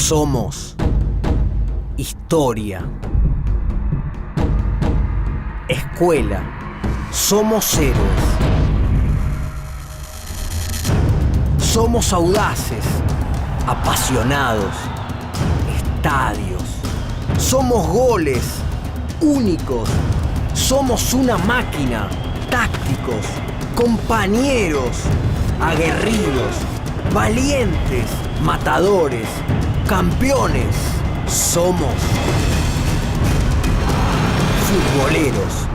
Somos historia. Escuela. Somos héroes. Somos audaces, apasionados, estadios. Somos goles, únicos. Somos una máquina, tácticos, compañeros, aguerridos, valientes, matadores, campeones. Somos futboleros.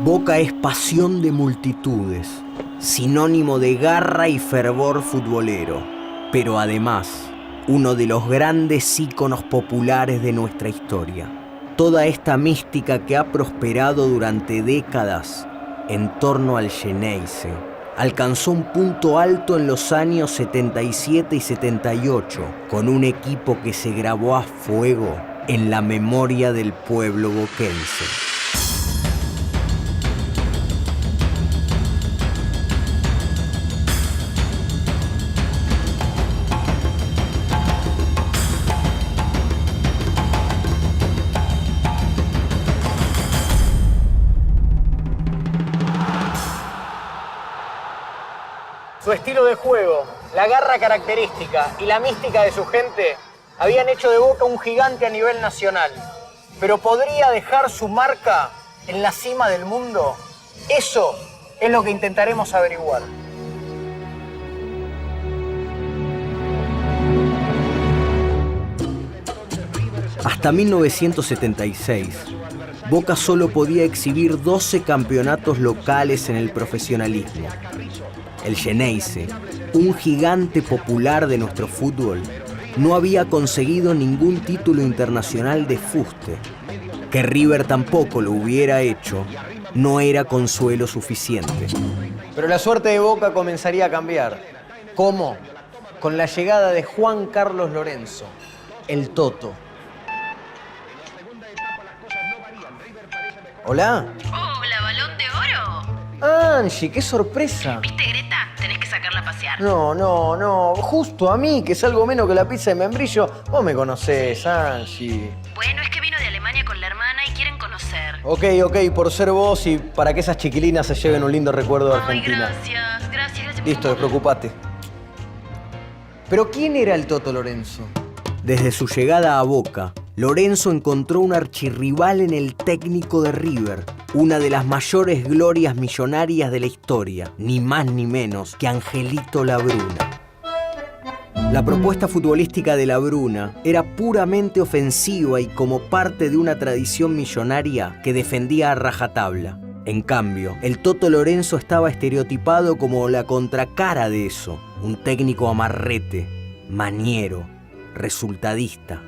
Boca es pasión de multitudes, sinónimo de garra y fervor futbolero, pero además uno de los grandes íconos populares de nuestra historia. Toda esta mística que ha prosperado durante décadas en torno al Xeneize alcanzó un punto alto en los años 77 y 78 con un equipo que se grabó a fuego en la memoria del pueblo boquense. Su estilo de juego, la garra característica y la mística de su gente habían hecho de Boca un gigante a nivel nacional. Pero ¿podría dejar su marca en la cima del mundo? Eso es lo que intentaremos averiguar. Hasta 1976, Boca solo podía exhibir 12 campeonatos locales en el profesionalismo. El Xeneize, un gigante popular de nuestro fútbol, no había conseguido ningún título internacional de fuste. Que River tampoco lo hubiera hecho, no era consuelo suficiente. Pero la suerte de Boca comenzaría a cambiar. ¿Cómo? Con la llegada de Juan Carlos Lorenzo, el Toto. ¿Hola? Hola, Balón de Oro. Angie, qué sorpresa. ¿Viste, Greta? Tenés que sacarla a pasear. No. Justo a mí, que salgo menos que la pizza de membrillo. Vos me conocés, Angie. Bueno, es que vino de Alemania con la hermana y quieren conocer. Ok, por ser vos y para que esas chiquilinas se lleven un lindo recuerdo de Argentina. Ay, gracias. Listo, despreocupate. ¿Pero quién era el Toto Lorenzo? Desde su llegada a Boca, Lorenzo encontró un archirrival en el técnico de River, una de las mayores glorias millonarias de la historia, ni más ni menos que Angelito Labruna. La propuesta futbolística de Labruna era puramente ofensiva y como parte de una tradición millonaria que defendía a rajatabla. En cambio, el Toto Lorenzo estaba estereotipado como la contracara de eso, un técnico amarrete, maniero, resultadista.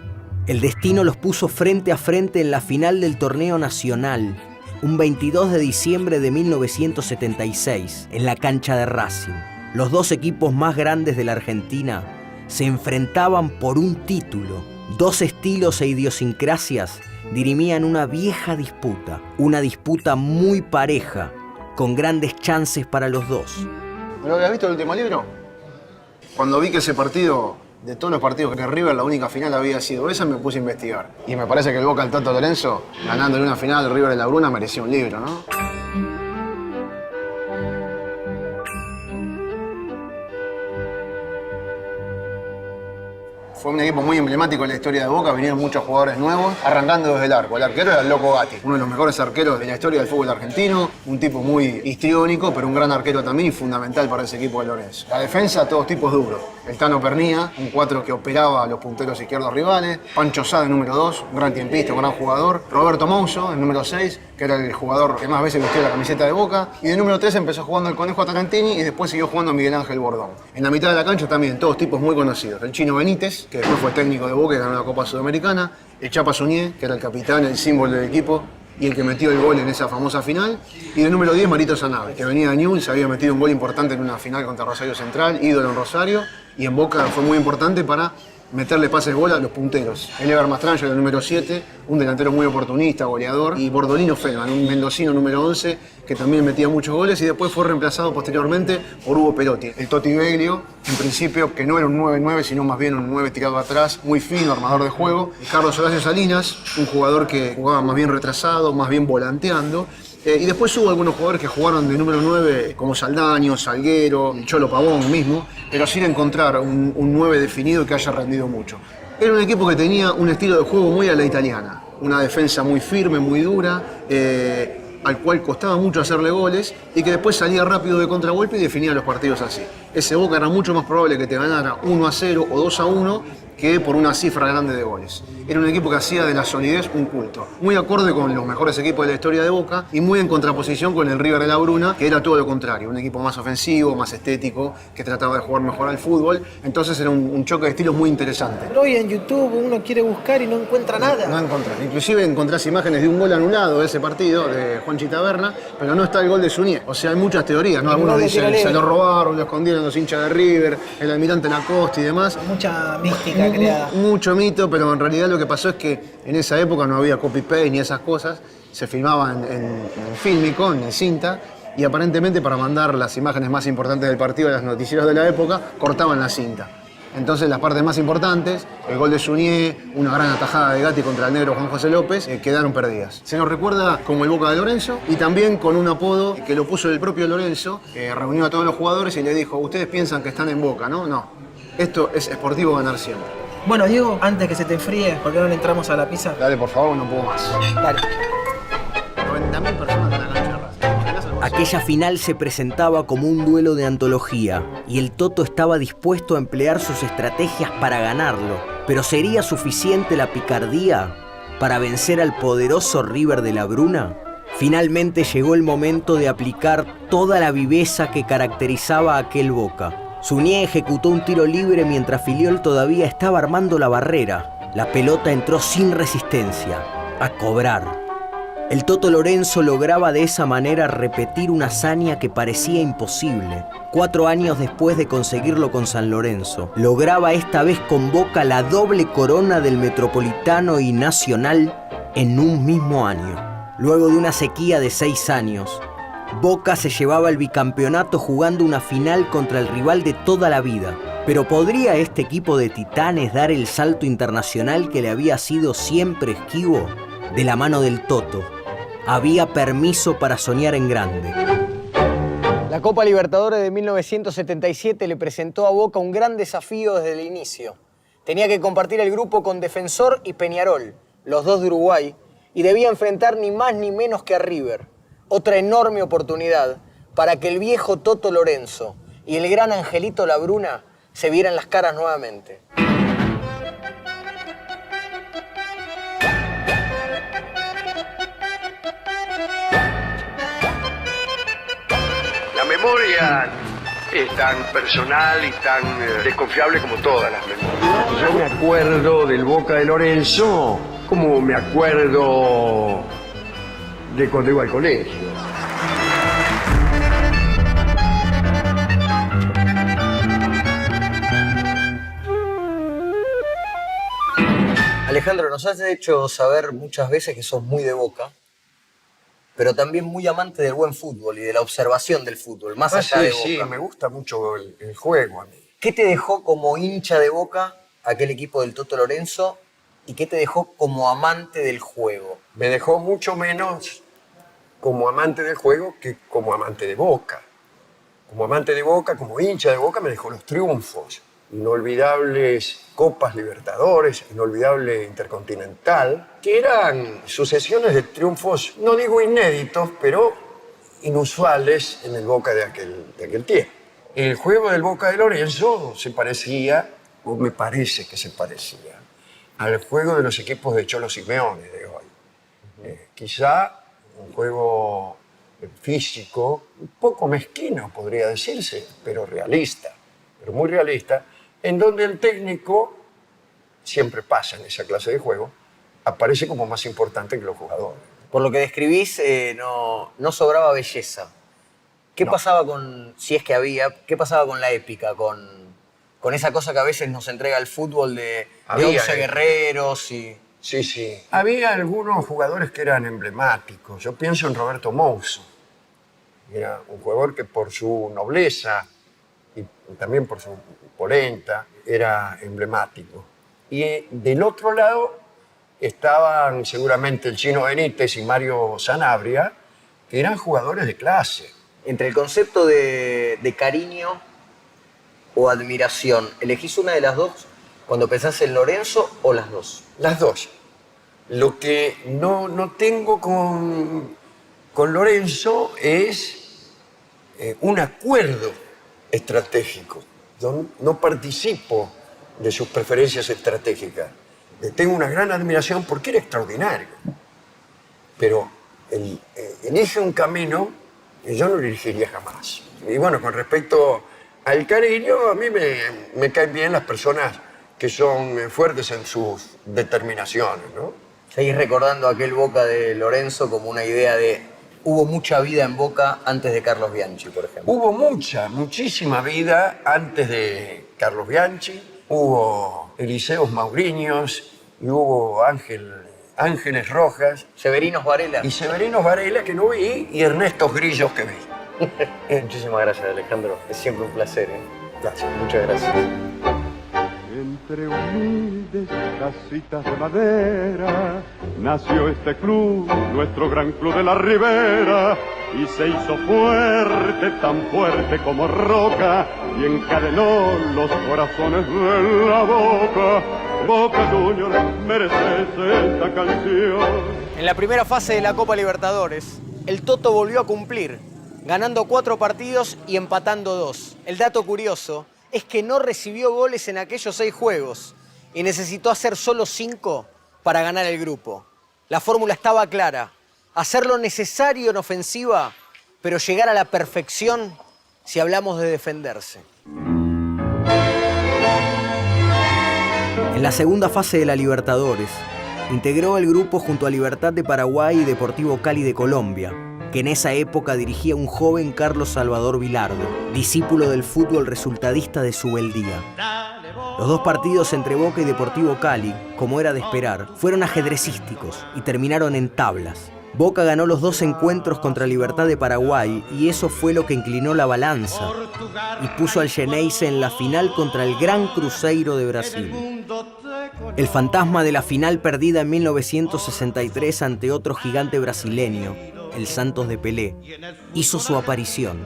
El destino los puso frente a frente en la final del torneo nacional, un 22 de diciembre de 1976, en la cancha de Racing. Los dos equipos más grandes de la Argentina se enfrentaban por un título. Dos estilos e idiosincrasias dirimían una vieja disputa, una disputa muy pareja, con grandes chances para los dos. ¿Lo habías visto el último libro? Cuando vi que ese partido, de todos los partidos que River, la única final había sido esa, me puse a investigar. Y me parece que el Boca al Toto Lorenzo, ganándole una final al River de Labruna, merecía un libro, ¿no? Fue un equipo muy emblemático en la historia de Boca, vinieron muchos jugadores nuevos, arrancando desde el arco. El arquero era el Loco Gatti, uno de los mejores arqueros de la historia del fútbol argentino, un tipo muy histriónico, pero un gran arquero también y fundamental para ese equipo de Lorenzo. La defensa, todos tipos duros. El Tano Pernía, un 4 que operaba a los punteros izquierdos rivales. Pancho Sá, el número 2, un gran tiempista, un gran jugador. Roberto Mouso, el número 6, que era el jugador que más veces vistió la camiseta de Boca. Y de número 3 empezó jugando el Conejo Tarantini y después siguió jugando Miguel Ángel Bordón. En la mitad de la cancha también, todos tipos muy conocidos. El Chino Benítez, que después fue técnico de Boca y ganó la Copa Sudamericana. El Chapa Suñé, que era el capitán, el símbolo del equipo y el que metió el gol en esa famosa final. Y de número 10, Marito Sanabria, que venía de Newell's, había metido un gol importante en una final contra Rosario Central, ídolo en Rosario. Y en Boca fue muy importante para meterle pases de bola a los punteros. Elever Mastrangelo, el número 7, un delantero muy oportunista, goleador, y Bordolino Feldman, un mendocino número 11, que también metía muchos goles y después fue reemplazado posteriormente por Hugo Perotti. El Toti Beglio, en principio, que no era un 9-9, sino más bien un 9 tirado atrás, muy fino, armador de juego. Y Carlos Horacio Salinas, un jugador que jugaba más bien retrasado, más bien volanteando. Y después hubo algunos jugadores que jugaron de número 9, como Saldaño, Salguero, el Cholo Pavón mismo, pero sin encontrar un 9 definido que haya rendido mucho. Era un equipo que tenía un estilo de juego muy a la italiana, una defensa muy firme, muy dura, al cual costaba mucho hacerle goles y que después salía rápido de contragolpe y definía los partidos así. Ese Boca era mucho más probable que te ganara 1-0 o 2-1 que por una cifra grande de goles. Era un equipo que hacía de la solidez un culto. Muy acorde con los mejores equipos de la historia de Boca y muy en contraposición con el River de la Bruna, que era todo lo contrario. Un equipo más ofensivo, más estético, que trataba de jugar mejor al fútbol. Entonces era un choque de estilos muy interesante. Pero hoy en YouTube uno quiere buscar y no encuentra nada. No encontrás. Inclusive encontrás imágenes de un gol anulado de ese partido, de Juanchi Taberna, pero no está el gol de Suñé. O sea, hay muchas teorías, ¿no? Algunos dicen se lo robaron, lo escondieron los hinchas de River, el almirante Lacoste y demás. Mucha mística creada. Mucho mito, pero en realidad lo que pasó es que en esa época no había copy-paste ni esas cosas. Se filmaba en fílmico, en cinta, y aparentemente para mandar las imágenes más importantes del partido a los noticieros de la época, cortaban la cinta. Entonces las partes más importantes, el gol de Suñé, una gran atajada de Gatti contra el negro Juan José López, quedaron perdidas. Se nos recuerda como el Boca de Lorenzo y también con un apodo que lo puso el propio Lorenzo, reunió a todos los jugadores y le dijo: ustedes piensan que están en Boca, ¿no? No, esto es Sportivo Ganar Siempre. Bueno, Diego, antes que se te enfríe, ¿por qué no le entramos a la pizza? Dale, por favor, no puedo más. Dale. 90.000 personas en la cancha de Racing. Aquella final se presentaba como un duelo de antología y el Toto estaba dispuesto a emplear sus estrategias para ganarlo. Pero ¿sería suficiente la picardía para vencer al poderoso River de la Bruna? Finalmente llegó el momento de aplicar toda la viveza que caracterizaba a aquel Boca. Suñé ejecutó un tiro libre mientras Filiol todavía estaba armando la barrera. La pelota entró sin resistencia. A cobrar. El Toto Lorenzo lograba de esa manera repetir una hazaña que parecía imposible. 4 años después de conseguirlo con San Lorenzo, lograba esta vez con Boca la doble corona del Metropolitano y Nacional en un mismo año. Luego de una sequía de 6 años, Boca se llevaba el bicampeonato jugando una final contra el rival de toda la vida. Pero ¿podría este equipo de titanes dar el salto internacional que le había sido siempre esquivo? De la mano del Toto, había permiso para soñar en grande. La Copa Libertadores de 1977 le presentó a Boca un gran desafío desde el inicio. Tenía que compartir el grupo con Defensor y Peñarol, los dos de Uruguay, y debía enfrentar ni más ni menos que a River. Otra enorme oportunidad para que el viejo Toto Lorenzo y el gran Angelito Labruna se vieran las caras nuevamente. La memoria es tan personal y tan desconfiable como todas las memorias. Yo me acuerdo del Boca de Lorenzo como me acuerdo de cuando iba al colegio. Alejandro, nos has hecho saber muchas veces que sos muy de Boca, pero también muy amante del buen fútbol y de la observación del fútbol, más allá de Boca. Sí, me gusta mucho el juego a mí. ¿Qué te dejó como hincha de Boca aquel equipo del Toto Lorenzo y qué te dejó como amante del juego? Me dejó mucho menos como amante del juego que como amante de Boca. Como amante de Boca, como hincha de Boca, me dejó los triunfos. Inolvidables Copas Libertadores, inolvidable Intercontinental, que eran sucesiones de triunfos, no digo inéditos, pero inusuales en el Boca de aquel tiempo. El juego del Boca de Lorenzo se parecía, o me parece que se parecía, al juego de los equipos de Cholo Simeone de hoy. Quizá un juego físico, un poco mezquino podría decirse, pero realista, pero muy realista, en donde el técnico, siempre pasa en esa clase de juego, aparece como más importante que los jugadores. Por lo que describís, no sobraba belleza. ¿Qué pasaba con, si es que había, qué pasaba con la épica, con con esa cosa que a veces nos entrega el fútbol de Había, 11 guerreros y... Sí, sí. Había algunos jugadores que eran emblemáticos. Yo pienso en Roberto Mouso. Era un jugador que por su nobleza y también por su polenta era emblemático. Y del otro lado estaban seguramente el Chino Benítez y Mario Sanabria, que eran jugadores de clase. Entre el concepto de cariño o admiración, ¿elegís una de las dos cuando pensás en Lorenzo o las dos? Las dos. Lo que no tengo con Lorenzo es un acuerdo estratégico. Yo no participo de sus preferencias estratégicas. Le tengo una gran admiración porque era extraordinario. Pero elige un camino que yo no lo elegiría jamás. Y bueno, con respecto al cariño, a mí me caen bien las personas que son fuertes en sus determinaciones, ¿no? Seguís recordando aquel Boca de Lorenzo como una idea de... Hubo mucha vida en Boca antes de Carlos Bianchi, por ejemplo. Hubo muchísima vida antes de Carlos Bianchi. Hubo Eliseos Mauriños y hubo Ángeles Rojas. Severinos Varela. Y Severinos Varela, que no vi, y Ernestos Grillos, que vi. Muchísimas gracias, Alejandro. Es siempre un placer, ¿eh? Gracias. Muchas gracias. Entre humildes casitas de madera nació este club, nuestro gran club de la Ribera, y se hizo fuerte, tan fuerte como roca, y encadenó los corazones de la Boca. Boca Juniors mereces esta canción. En la primera fase de la Copa Libertadores, el Toto volvió a cumplir, ganando 4 partidos y empatando 2. El dato curioso es que no recibió goles en aquellos 6 juegos y necesitó hacer solo 5 para ganar el grupo. La fórmula estaba clara: hacer lo necesario en ofensiva, pero llegar a la perfección si hablamos de defenderse. En la segunda fase de la Libertadores, integró el grupo junto a Libertad de Paraguay y Deportivo Cali de Colombia, que en esa época dirigía un joven Carlos Salvador Vilardo, discípulo del fútbol resultadista de Subeldía. Los 2 partidos entre Boca y Deportivo Cali, como era de esperar, fueron ajedrecísticos y terminaron en tablas. Boca ganó los 2 encuentros contra Libertad de Paraguay y eso fue lo que inclinó la balanza y puso al Xeneize en la final contra el Gran Cruzeiro de Brasil. El fantasma de la final perdida en 1963 ante otro gigante brasileño, el Santos de Pelé, hizo su aparición.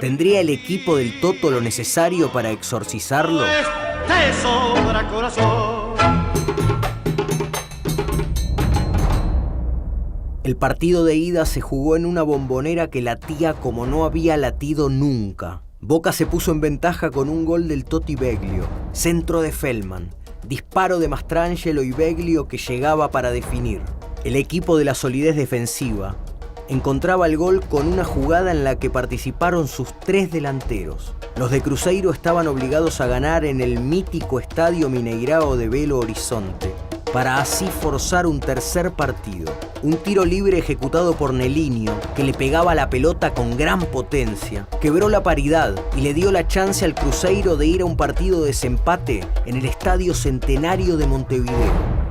¿Tendría el equipo del Toto lo necesario para exorcizarlo? El partido de ida se jugó en una Bombonera que latía como no había latido nunca. Boca se puso en ventaja con un gol del Toti Beglio, centro de Feldman, disparo de Mastrangelo y Beglio que llegaba para definir. El equipo de la solidez defensiva encontraba el gol con una jugada en la que participaron sus 3 delanteros. Los de Cruzeiro estaban obligados a ganar en el mítico Estadio Mineirao de Belo Horizonte, para así forzar un tercer partido. Un tiro libre ejecutado por Nelinho, que le pegaba la pelota con gran potencia, quebró la paridad y le dio la chance al Cruzeiro de ir a un partido de desempate en el Estadio Centenario de Montevideo.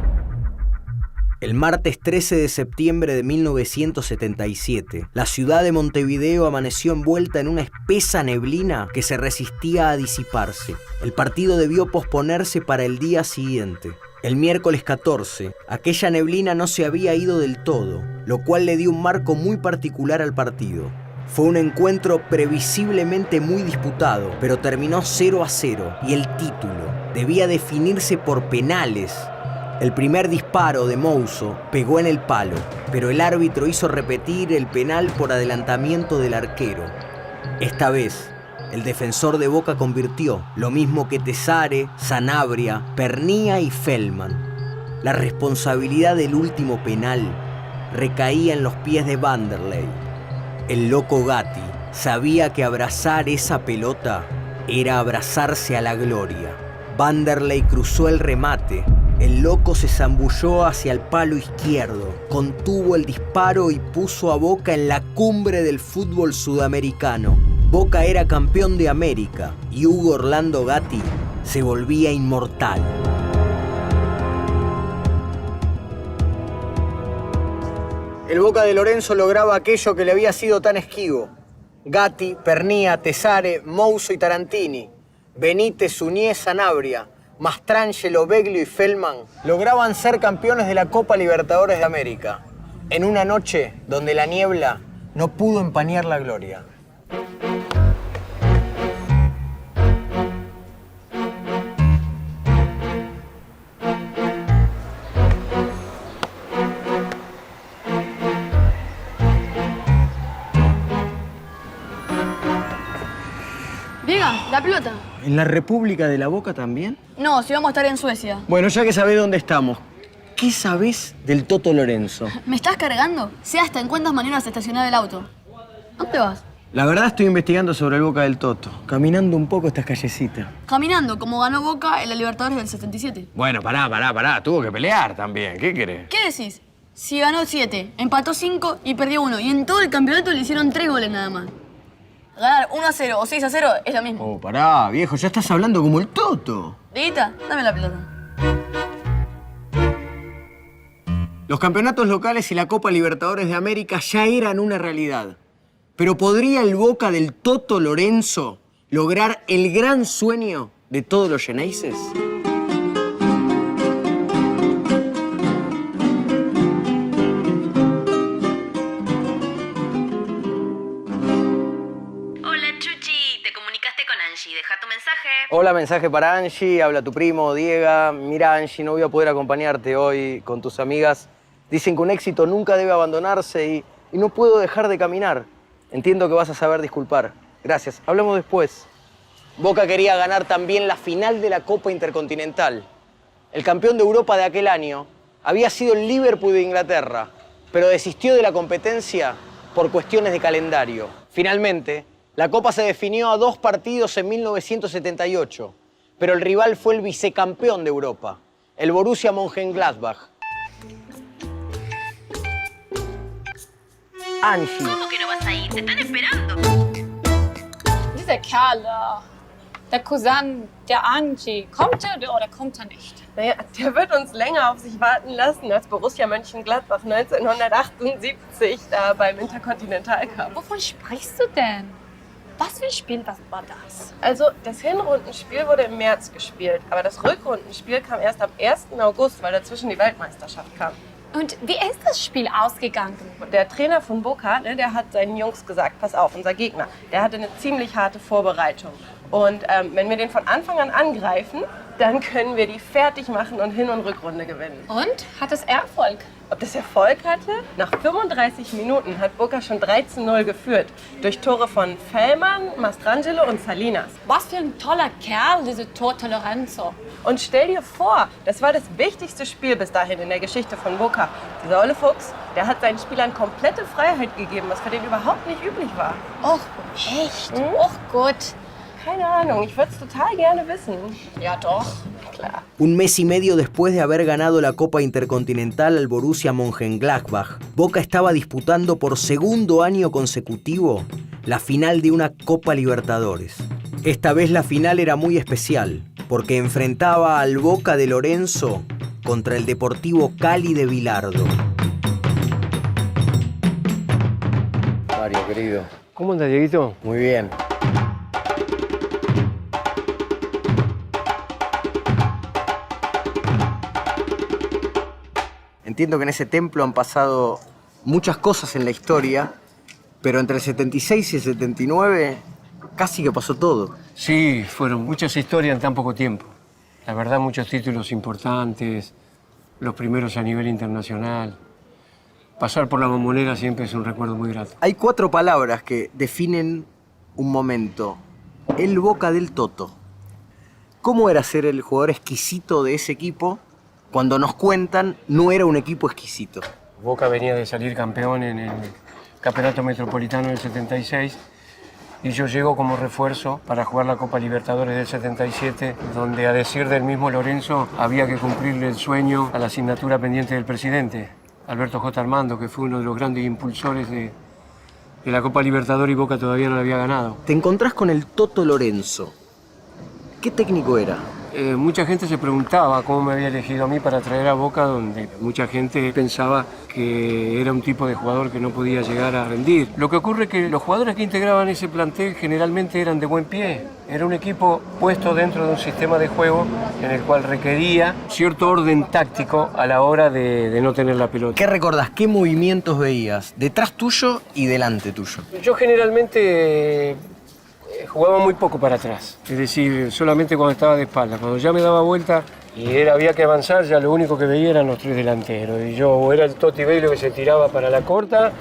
El martes 13 de septiembre de 1977, la ciudad de Montevideo amaneció envuelta en una espesa neblina que se resistía a disiparse. El partido debió posponerse para el día siguiente. El miércoles 14, aquella neblina no se había ido del todo, lo cual le dio un marco muy particular al partido. Fue un encuentro previsiblemente muy disputado, pero terminó 0-0 y el título debía definirse por penales. El primer disparo de Mouso pegó en el palo, pero el árbitro hizo repetir el penal por adelantamiento del arquero. Esta vez, el defensor de Boca convirtió, lo mismo que Tesare, Sanabria, Pernía y Feldman. La responsabilidad del último penal recaía en los pies de Vanderlei. El loco Gatti sabía que abrazar esa pelota era abrazarse a la gloria. Vanderlei cruzó el remate. El loco se zambulló hacia el palo izquierdo, contuvo el disparo y puso a Boca en la cumbre del fútbol sudamericano. Boca era campeón de América y Hugo Orlando Gatti se volvía inmortal. El Boca de Lorenzo lograba aquello que le había sido tan esquivo. Gatti, Pernía, Tesare, Mouso y Tarantini, Benítez, Suñé, Sanabria, Mastrangelo, Beglio y Feldman lograban ser campeones de la Copa Libertadores de América, en una noche donde la niebla no pudo empañar la gloria. Diga, la pelota. ¿En la República de la Boca también? No, si vamos a estar en Suecia. Bueno, ya que sabés dónde estamos, ¿qué sabés del Toto Lorenzo? ¿Me estás cargando? Sé hasta en cuántas maneras estacionar el auto. ¿Dónde vas? La verdad estoy investigando sobre el Boca del Toto, caminando un poco estas callecitas. Caminando, como ganó Boca en la Libertadores del 77. Bueno, pará. Tuvo que pelear también. ¿Qué querés? ¿Qué decís? Si ganó 7, empató 5 y perdió 1. Y en todo el campeonato le hicieron 3 goles nada más. Ganar 1-0 o 6-0 es lo mismo. Oh, pará, viejo, ya estás hablando como el Toto. Dieguita, dame la pelota. Los campeonatos locales y la Copa Libertadores de América ya eran una realidad. Pero ¿podría el Boca del Toto Lorenzo lograr el gran sueño de todos los Xeneises? Hola, Chuchi. ¿Te comunicaste con Angie? Deja tu mensaje. Hola, mensaje para Angie, habla tu primo, Diego. Mira, Angie, no voy a poder acompañarte hoy con tus amigas. Dicen que un éxito nunca debe abandonarse y no puedo dejar de caminar. Entiendo que vas a saber disculpar. Gracias, hablamos después. Boca quería ganar también la final de la Copa Intercontinental. El campeón de Europa de aquel año había sido el Liverpool de Inglaterra, pero desistió de la competencia por cuestiones de calendario. Finalmente, la Copa se definió a 2 partidos en 1978, pero el rival fue el vicecampeón de Europa, el Borussia Mönchengladbach. Angie. ¿Cómo que no vas a ir? Te están esperando. Dieser Kerl, der Cousin der Angie, kommt er oder kommt er nicht? Naja, der wird uns länger auf sich warten lassen als Borussia Mönchengladbach 1978 da beim Interkontinental Cup. Wovon sprichst du denn? Was für ein Spiel war das? Also, das Hinrundenspiel wurde im März gespielt, aber das Rückrundenspiel kam erst am 1. August, weil dazwischen die Weltmeisterschaft kam. Und wie ist das Spiel ausgegangen? Der Trainer von Boca, der hat seinen Jungs gesagt, pass auf, unser Gegner, der hatte eine ziemlich harte Vorbereitung. Und wenn wir den von Anfang an angreifen, dann können wir die fertig machen und Hin- und Rückrunde gewinnen. Und? Hat es Erfolg? Ob das Erfolg hatte? Nach 35 Minuten hat Boca schon 13-0 geführt. Durch Tore von Fellmann, Mastrangelo und Salinas. Was für ein toller Kerl, dieser Toto Lorenzo. Und stell dir vor, das war das wichtigste Spiel bis dahin in der Geschichte von Boca. Dieser Olle Fuchs, der hat seinen Spielern komplette Freiheit gegeben, was für den überhaupt nicht üblich war. Och, echt? Och, gut. Keine Ahnung, ich würde es total gerne wissen. Ja, doch. Klar. Un mes y medio después de haber ganado la Copa Intercontinental al Borussia Mönchengladbach, Boca estaba disputando por segundo año consecutivo la final de una Copa Libertadores. Esta vez la final era muy especial, porque enfrentaba al Boca de Lorenzo contra el Deportivo Cali de Bilardo. Mario, querido. ¿Cómo anda, Dieguito? Muy bien. Entiendo que en ese templo han pasado muchas cosas en la historia, pero entre el 76 y el 79 casi que pasó todo. Sí, fueron muchas historias en tan poco tiempo. La verdad, muchos títulos importantes, los primeros a nivel internacional. Pasar por la Bombonera siempre es un recuerdo muy grato. Hay 4 palabras que definen un momento. El Boca del Toto. ¿Cómo era ser el jugador exquisito de ese equipo? Cuando nos cuentan, no era un equipo exquisito. Boca venía de salir campeón en el Campeonato Metropolitano del 76 y yo llego como refuerzo para jugar la Copa Libertadores del 77, donde, a decir del mismo Lorenzo, había que cumplirle el sueño a la asignatura pendiente del presidente, Alberto J. Armando, que fue uno de los grandes impulsores de que la Copa Libertadores y Boca todavía no la había ganado. Te encontrás con el Toto Lorenzo. ¿Qué técnico era? Mucha gente se preguntaba cómo me había elegido a mí para traer a Boca, donde mucha gente pensaba que era un tipo de jugador que no podía llegar a rendir. Lo que ocurre es que los jugadores que integraban ese plantel generalmente eran de buen pie. Era un equipo puesto dentro de un sistema de juego en el cual requería cierto orden táctico a la hora de no tener la pelota. ¿Qué recordás? ¿Qué movimientos veías? Detrás tuyo y delante tuyo. Yo generalmente jugaba muy poco para atrás, es decir, solamente cuando estaba de espalda. Cuando ya me daba vuelta y había que avanzar, ya lo único que veía eran los tres delanteros. Y yo o era el Totti Bello que se tiraba para la corta,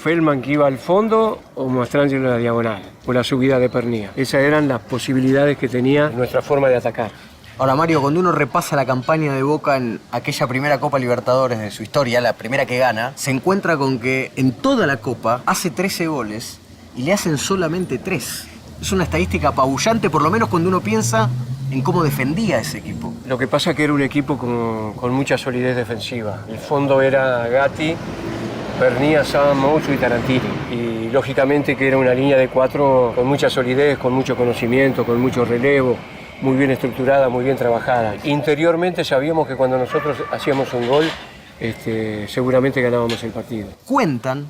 Feldman que iba al fondo o Mastrangelo en la diagonal, o la subida de Pernía. Esas eran las posibilidades que tenía nuestra forma de atacar. Ahora, Mario, cuando uno repasa la campaña de Boca en aquella primera Copa Libertadores de su historia, la primera que gana, se encuentra con que en toda la Copa hace 13 goles y le hacen solamente 3. Es una estadística apabullante, por lo menos cuando uno piensa en cómo defendía ese equipo. Lo que pasa es que era un equipo con mucha solidez defensiva. El fondo era Gatti, Pernía, Sam, Moucho y Tarantini. Y lógicamente que era una línea de 4 con mucha solidez, con mucho conocimiento, con mucho relevo, muy bien estructurada, muy bien trabajada. Interiormente sabíamos que cuando nosotros hacíamos un gol, seguramente ganábamos el partido. Cuentan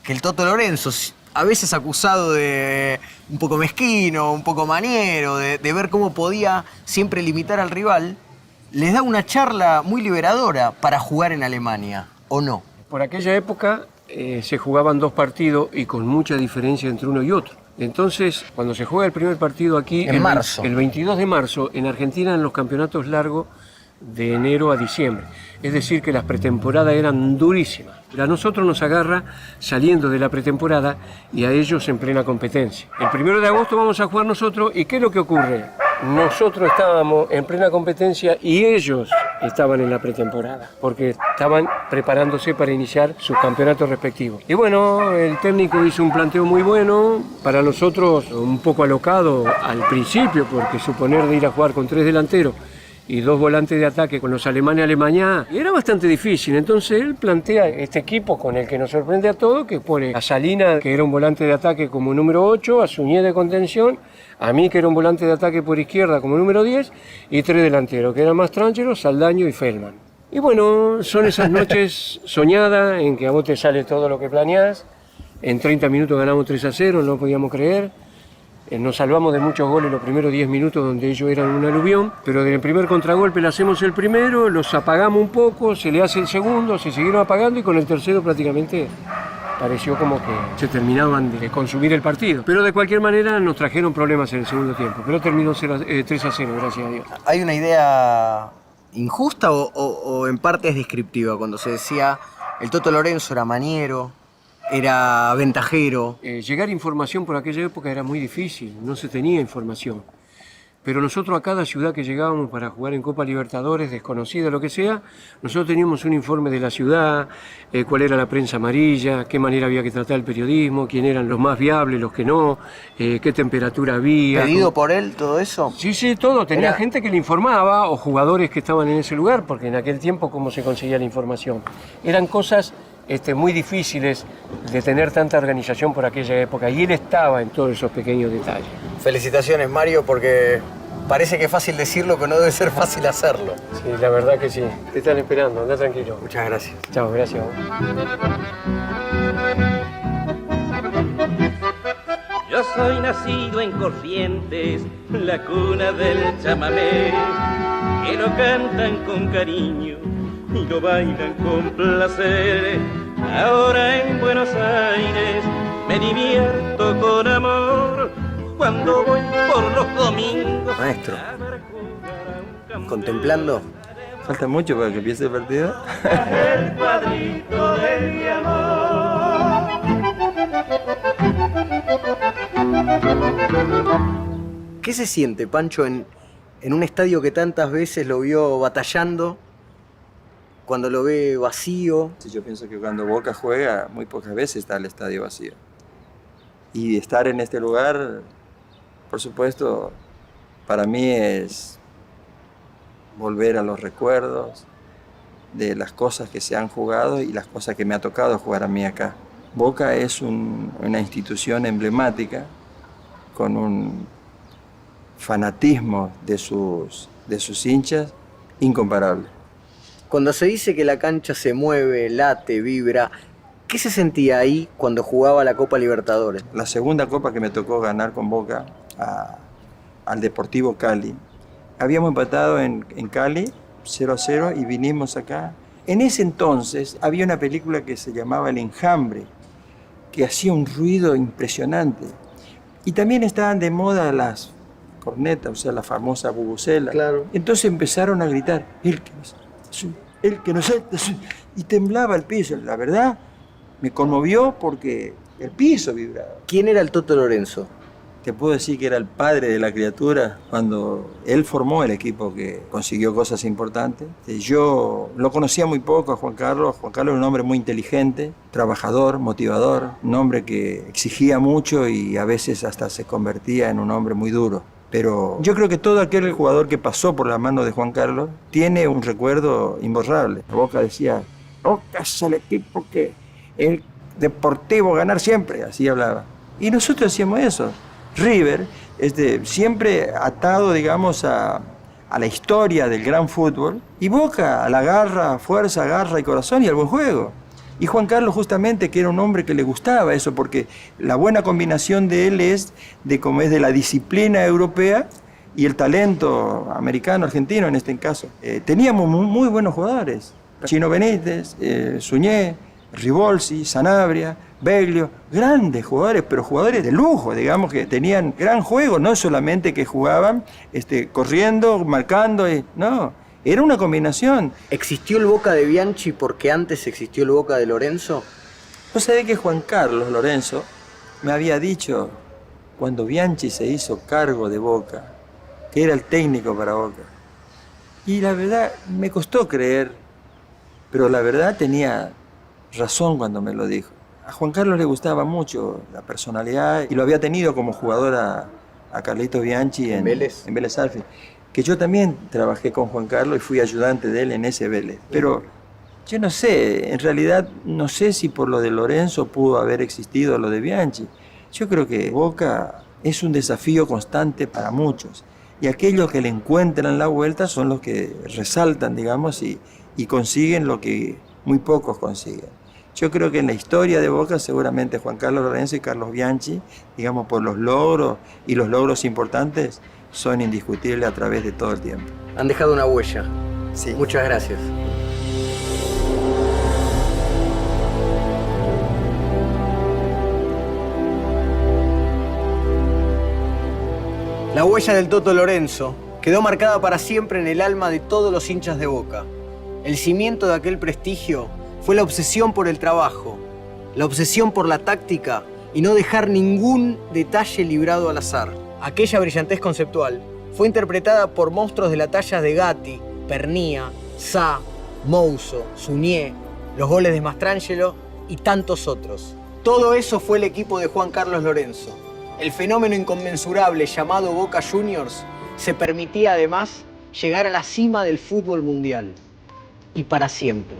que el Toto Lorenzo, a veces acusado de un poco mezquino, un poco maniero, de ver cómo podía siempre limitar al rival, les da una charla muy liberadora para jugar en Alemania, ¿o no? Por aquella época se jugaban 2 partidos y con mucha diferencia entre uno y otro. Entonces, cuando se juega el primer partido aquí, en marzo, el 22 de marzo, en Argentina, en los campeonatos largos, de enero a diciembre. Es decir, que las pretemporadas eran durísimas. A nosotros nos agarra saliendo de la pretemporada y a ellos en plena competencia. El 1 de agosto vamos a jugar nosotros y ¿qué es lo que ocurre? Nosotros estábamos en plena competencia y ellos estaban en la pretemporada, porque estaban preparándose para iniciar sus campeonatos respectivos. Y bueno, el técnico hizo un planteo muy bueno, para nosotros un poco alocado al principio, porque suponer de ir a jugar con 3 delanteros y 2 volantes de ataque con los alemanes Alemania era bastante difícil. Entonces él plantea este equipo con el que nos sorprende a todos, que pone a Salina, que era un volante de ataque como número 8, a Suñé de contención, a mí, que era un volante de ataque por izquierda como número 10, y 3 delanteros, que eran Mastrangelo, Saldaño y Feldman. Y bueno, son esas noches soñadas en que a vos te sale todo lo que planeás. En 30 minutos ganamos 3-0, no lo podíamos creer. Nos salvamos de muchos goles los primeros 10 minutos donde ellos eran un aluvión, pero del primer contragolpe le hacemos el primero, los apagamos un poco, se le hace el segundo, se siguieron apagando y con el tercero prácticamente pareció como que se terminaban de consumir el partido. Pero de cualquier manera nos trajeron problemas en el segundo tiempo, pero terminó 3-0, gracias a Dios. ¿Hay una idea injusta o en parte es descriptiva cuando se decía el Toto Lorenzo era maniero, era ventajero? Llegar información por aquella época era muy difícil, no se tenía información. Pero nosotros a cada ciudad que llegábamos para jugar en Copa Libertadores, desconocida, lo que sea, nosotros teníamos un informe de la ciudad, cuál era la prensa amarilla, qué manera había que tratar el periodismo, quién eran los más viables, los que no, qué temperatura había. ¿Pedido por él todo eso? Sí, todo. Tenía gente que le informaba o jugadores que estaban en ese lugar, porque en aquel tiempo cómo se conseguía la información. Eran cosas muy difíciles de tener tanta organización por aquella época y él estaba en todos esos pequeños detalles. Felicitaciones, Mario, porque parece que es fácil decirlo, pero no debe ser fácil hacerlo. Sí, la verdad que sí. Te están esperando, anda tranquilo. Muchas gracias. Chao, gracias. Yo soy nacido en Corrientes, la cuna del chamamé, que lo cantan con cariño y lo bailan con placer. Ahora en Buenos Aires me divierto con amor cuando voy por los domingos. Maestro, ¿contemplando? ¿Falta mucho para que empiece el partido? El cuadrito de mi amor. ¿Qué se siente, Pancho, en un estadio que tantas veces lo vio batallando, cuando lo ve vacío? Sí, yo pienso que cuando Boca juega, muy pocas veces está el estadio vacío. Y estar en este lugar, por supuesto, para mí es volver a los recuerdos de las cosas que se han jugado y las cosas que me ha tocado jugar a mí acá. Boca es una institución emblemática con un fanatismo de sus hinchas incomparable. Cuando se dice que la cancha se mueve, late, vibra, ¿qué se sentía ahí cuando jugaba la Copa Libertadores? La segunda copa que me tocó ganar con Boca al Deportivo Cali. Habíamos empatado en Cali 0-0 y vinimos acá. En ese entonces había una película que se llamaba El Enjambre, que hacía un ruido impresionante. Y también estaban de moda las cornetas, o sea, la famosa bubucela. Claro. Entonces empezaron a gritar, el que nos salta, y temblaba el piso. La verdad, me conmovió porque el piso vibraba. ¿Quién era el Toto Lorenzo? Te puedo decir que era el padre de la criatura cuando él formó el equipo que consiguió cosas importantes. Yo lo conocía muy poco a Juan Carlos. Juan Carlos era un hombre muy inteligente, trabajador, motivador, un hombre que exigía mucho y a veces hasta se convertía en un hombre muy duro. Pero yo creo que todo aquel jugador que pasó por la mano de Juan Carlos tiene un recuerdo imborrable. Boca decía, Boca es el equipo que el Deportivo ganar siempre, así hablaba. Y nosotros hacíamos eso. River, siempre atado, digamos, a la historia del gran fútbol, y Boca a la garra, fuerza, garra y corazón y al buen juego. Y Juan Carlos justamente, que era un hombre que le gustaba eso, porque la buena combinación de él es de la disciplina europea y el talento americano, argentino en este caso. Teníamos muy buenos jugadores. Chino Benítez, Suñé, Ribolsi, Sanabria, Beglio, grandes jugadores, pero jugadores de lujo, digamos, que tenían gran juego, no solamente que jugaban corriendo, marcando, no, era una combinación. ¿Existió el Boca de Bianchi porque antes existió el Boca de Lorenzo? Vos sabés que Juan Carlos Lorenzo me había dicho, cuando Bianchi se hizo cargo de Boca, que era el técnico para Boca. Y la verdad, me costó creer, pero la verdad tenía razón cuando me lo dijo. A Juan Carlos le gustaba mucho la personalidad y lo había tenido como jugador a Carlito Bianchi en Vélez Sarsfield, que yo también trabajé con Juan Carlos y fui ayudante de él en ese Vélez. Pero yo no sé, en realidad no sé si por lo de Lorenzo pudo haber existido lo de Bianchi. Yo creo que Boca es un desafío constante para muchos y aquellos que le encuentran la vuelta son los que resaltan, digamos, y consiguen lo que muy pocos consiguen. Yo creo que en la historia de Boca seguramente Juan Carlos Lorenzo y Carlos Bianchi, digamos, por los logros y los logros importantes, son indiscutibles a través de todo el tiempo. Han dejado una huella. Sí. Muchas gracias. La huella del Toto Lorenzo quedó marcada para siempre en el alma de todos los hinchas de Boca. El cimiento de aquel prestigio fue la obsesión por el trabajo, la obsesión por la táctica y no dejar ningún detalle librado al azar. Aquella brillantez conceptual fue interpretada por monstruos de la talla de Gatti, Pernía, Sá, Mouso, Suñé, los goles de Mastrangelo y tantos otros. Todo eso fue el equipo de Juan Carlos Lorenzo. El fenómeno inconmensurable llamado Boca Juniors se permitía además llegar a la cima del fútbol mundial. Y para siempre.